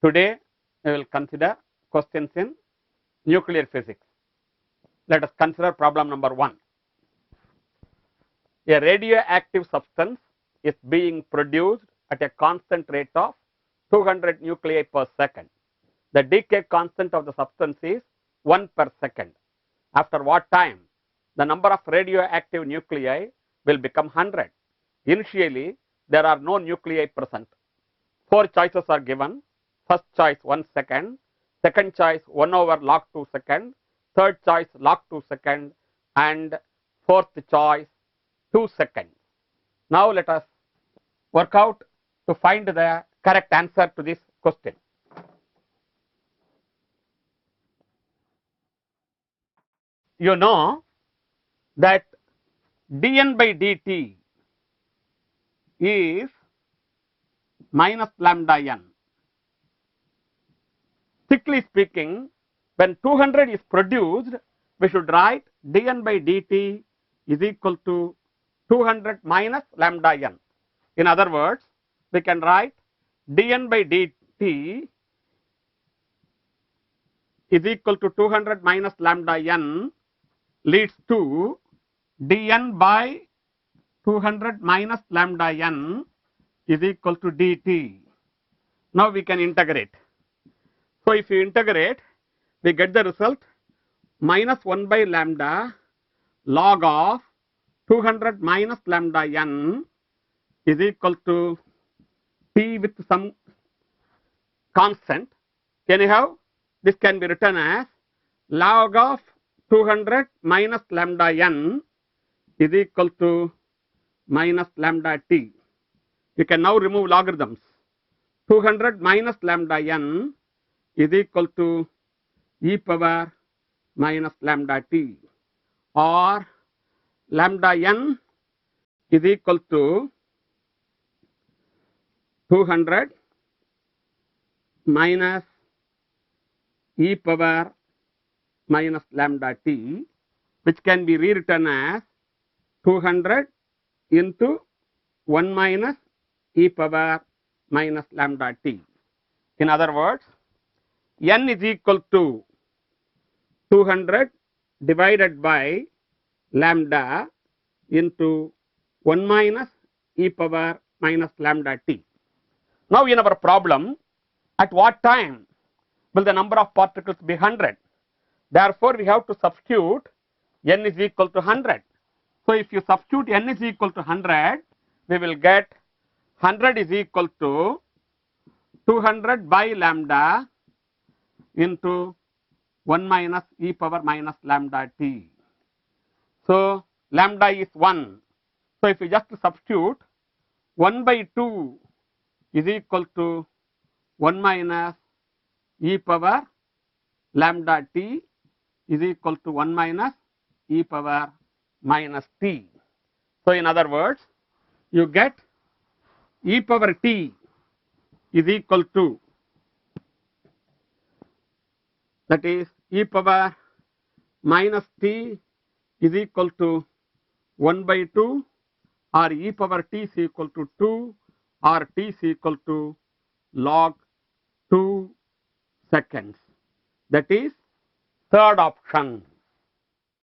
Today we will consider questions in nuclear physics. Let us consider problem number 1. A radioactive substance is being produced at a constant rate of 200 nuclei per second. The decay constant of the substance is 1 per second. After what time the number of radioactive nuclei will become 100? Initially, there are no nuclei present. 4 choices are given. First choice 1 second, second choice 1 over log 2 second, third choice log 2 second, and fourth choice 2 seconds. Now let us work out to find the correct answer to this question. You know that dN by dt is minus lambda n. Strictly speaking, when 200 is produced, we should write dN by dt is equal to 200 minus lambda n. In other words, we can write dN by dt is equal to 200 minus lambda n leads to dN by 200 minus lambda n is equal to dt. Now we can integrate. So if you integrate, we get the result minus 1 by lambda log of 200 minus lambda n is equal to t with some constant. Anyhow, this can be written as log of 200 minus lambda n is equal to minus lambda t. You can now remove logarithms. 200 minus lambda n is equal to e power minus lambda t, or lambda n is equal to 200 minus e power minus lambda t, which can be rewritten as 200 into 1 minus e power minus lambda t. In other words, n is equal to 200 divided by lambda into 1 minus e power minus lambda t. Now in our problem, at what time will the number of particles be 100? Therefore, we have to substitute n is equal to 100. So if you substitute n is equal to 100, we will get 100 is equal to 200 by lambda into 1 minus e power minus lambda t. So lambda is 1. So if you just substitute 1 by 2 is equal to 1 minus e power lambda t is equal to 1 minus e power minus t. So in other words, you get e power t is equal to, that is e power minus t is equal to 1 by 2, or e power t is equal to 2, or t is equal to log 2 seconds. That is third option.